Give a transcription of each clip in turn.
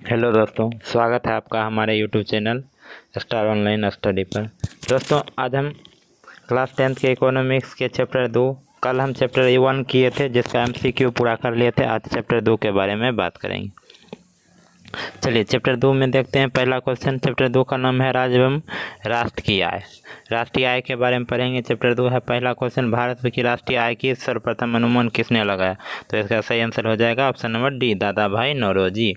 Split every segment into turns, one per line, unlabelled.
Hello दोस्तों, स्वागत है आपका हमारे YouTube channel star online study पर। दोस्तों, आज हम क्लास 10th के इकोनॉमिक्स के चैप्टर 2, कल हम चैप्टर 1 किए थे जिसका MCQ पूरा कर लिए थे। आज चैप्टर 2 के बारे में बात करेंगे। चलिए चैप्टर 2 में देखते हैं। पहला क्वेश्चन, चैप्टर 2 का नाम है राज्य एवं राष्ट्र की आय। राष्ट्रीय आय के बारे में पढ़ेंगे। चैप्टर 2 है। पहला क्वेश्चन, भारत की राष्ट्रीय आय की सर्वप्रथम अनुमान किसने लगाया? तो इसका सही आंसर हो जाएगा ऑप्शन नंबर डी, दादा भाई नौरोजी।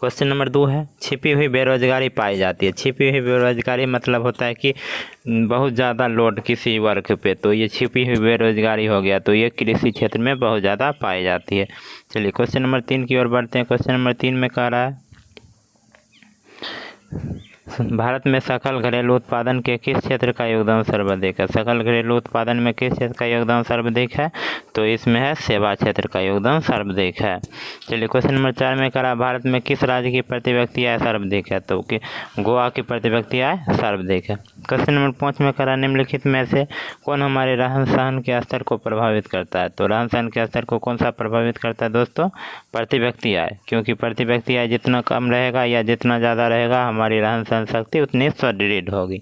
क्वेश्चन नंबर 2 है, छिपी हुई बेरोजगारी पाई जाती है। छिपी हुई बेरोजगारी मतलब होता है कि बहुत ज़्यादा लोड किसी वर्ग पे, तो ये छिपी हुई बेरोजगारी हो गया। तो ये कृषि क्षेत्र में बहुत ज़्यादा पाई जाती है। चलिए क्वेश्चन नंबर 3 की ओर बढ़ते हैं। क्वेश्चन नंबर 3 में कह रहा है, भारत में सकल घरेलू उत्पादन के किस क्षेत्र का योगदान सर्वाधिक है? सकल घरेलू उत्पादन में किस क्षेत्र का योगदान सर्वाधिक है? तो इसमें है सेवा क्षेत्र का योगदान सर्वाधिक है। चलिए क्वेश्चन नंबर 4 में करा, भारत में किस राज्य की प्रति व्यक्ति आय सर्वाधिक है? तो कि गोवा की प्रति व्यक्ति आय सर्वाधिक है। क्वेश्चन नंबर 5 में करा, निम्नलिखित में से कौन हमारे रहन सहन के स्तर को प्रभावित करता है? तो रहन सहन के स्तर को कौन सा प्रभावित करता है दोस्तों? प्रति व्यक्ति आय, क्योंकि प्रति व्यक्ति आय जितना कम रहेगा या जितना ज़्यादा रहेगा, हमारी रहन सहन शक्ति उतनी सुदृढ़ होगी।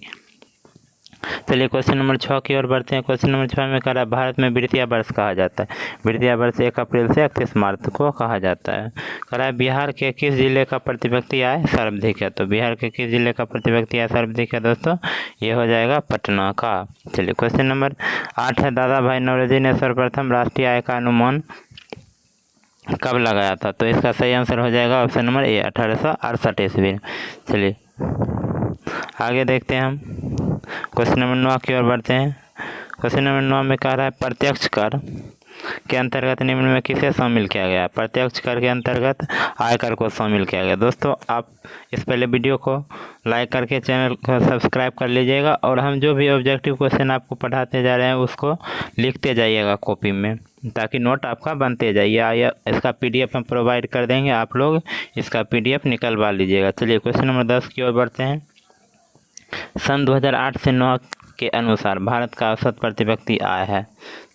चलिए क्वेश्चन नंबर 6 की ओर बढ़ते हैं। क्वेश्चन नंबर 6 में कह रहा है, भारत में वृत्तीय वर्ष कहा जाता है। वृत्तीय वर्ष 1 अप्रैल से 31 मार्च को कहा जाता है। कह रहा है, बिहार के किस जिले का प्रति व्यक्ति आय सर्वाधिक है? तो बिहार के किस जिले का प्रति व्यक्ति आय सर्वाधिक है दोस्तों? ये हो जाएगा पटना का। चलिए क्वेश्चन नंबर 8 है, दादा भाई नौरोजी ने सर्वप्रथम राष्ट्रीय आय का अनुमान कब लगाया था? तो इसका सही आंसर हो जाएगा ऑप्शन नंबर ए, 1868 ईस्वी। चलिए आगे देखते हैं हम। क्वेश्चन नंबर 9 की ओर बढ़ते हैं। क्वेश्चन नंबर 9 में कह रहा है, प्रत्यक्ष कर के अंतर्गत निम्न में किसे शामिल किया गया? प्रत्यक्ष कर के अंतर्गत आयकर को शामिल किया गया। दोस्तों, आप इस पहले वीडियो को लाइक करके चैनल को सब्सक्राइब कर लीजिएगा, और हम जो भी ऑब्जेक्टिव क्वेश्चन आपको पढ़ाते जा रहे हैं उसको लिखते जाइएगा कॉपी में, ताकि नोट आपका बनते जाइए। इसका PDF हम प्रोवाइड कर देंगे, आप लोग इसका PDF निकलवा लीजिएगा। चलिए क्वेश्चन नंबर 10 की ओर बढ़ते हैं। सन 2008 से 9 के अनुसार भारत का औसत प्रति व्यक्ति आय है।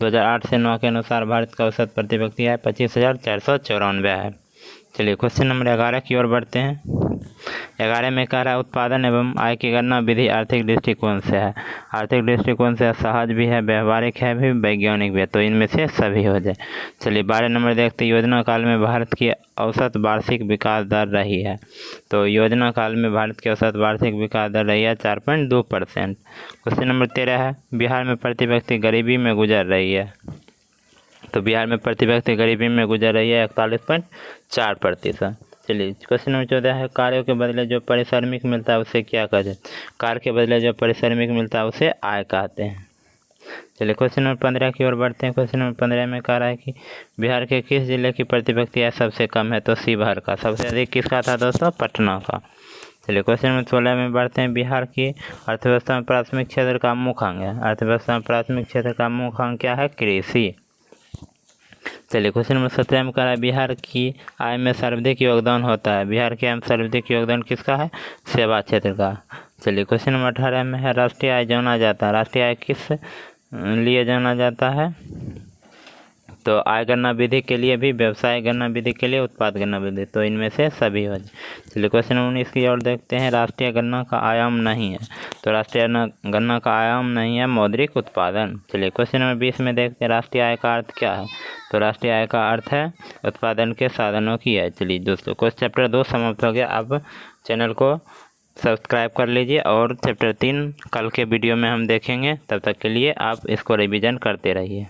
2008 से 9 के अनुसार भारत का औसत प्रति व्यक्ति आय 25,494 है। चलिए क्वेश्चन नंबर 11 की ओर बढ़ते हैं। 11 में कह रहा है, उत्पादन एवं आय की गणना विधि आर्थिक दृष्टिकोण से है। आर्थिक दृष्टिकोण से सहज भी है, व्यवहारिक है भी, वैज्ञानिक भी है। तो इनमें से सभी हो जाए। चलिए 12 नंबर देखते हैं, योजना काल में भारत की औसत वार्षिक विकास दर रही है। तो योजना काल में भारत की औसत वार्षिक विकास दर रही है 4.2%। क्वेश्चन नंबर 13 है, बिहार में प्रति व्यक्ति गरीबी में गुजर रही है। तो बिहार में प्रति व्यक्ति गरीबी में गुजर रही है 41.4%। चलिए क्वेश्चन नंबर 14 है, कार्यों के बदले जो पारिश्रमिक मिलता है उसे क्या कहते हैं? कार्य के बदले जो पारिश्रमिक मिलता है उसे आय कहते हैं। चलिए क्वेश्चन नंबर 15 की ओर बढ़ते हैं। क्वेश्चन नंबर 15 में कह रहा है कि बिहार के किस जिले की प्रति व्यक्ति आय सबसे कम है? तो शिवहर का। सबसे अधिक किसका था दोस्तों? पटना का। चलिए क्वेश्चन नंबर 16 में बढ़ते हैं। बिहार की अर्थव्यवस्था में प्राथमिक क्षेत्र का मुख्य अंग है। अर्थव्यवस्था में प्राथमिक क्षेत्र का मुख्य अंग क्या है? कृषि। चलिए क्वेश्चन नंबर 17 में कह रहा है, बिहार की आय में सर्वाधिक योगदान होता है। बिहार के आय में सर्वाधिक योगदान किसका है? सेवा क्षेत्र का। चलिए क्वेश्चन नंबर 18 में है, राष्ट्रीय आय जाना जाता है। राष्ट्रीय आय किस लिए जाना जाता है? तो आय गणना विधि के लिए भी, व्यवसाय गणना विधि के लिए, उत्पाद गणना विधि। तो इनमें से सभी हो जाए। चलिए क्वेश्चन नंबर 19 की ओर देखते हैं। राष्ट्रीय गणना का आयाम नहीं है। तो राष्ट्रीय गणना का आयाम नहीं है मौद्रिक उत्पादन। चलिए क्वेश्चन नंबर 20 में देखते हैं, राष्ट्रीय आय का अर्थ क्या है? तो राष्ट्रीय आय का अर्थ है उत्पादन के साधनों की आय। चलिए दोस्तों, चैप्टर 2 समाप्त हो गया। अब चैनल को सब्सक्राइब कर लीजिए, और चैप्टर 3 कल के वीडियो में हम देखेंगे। तब तक के लिए आप इसको रिवीजन करते रहिए।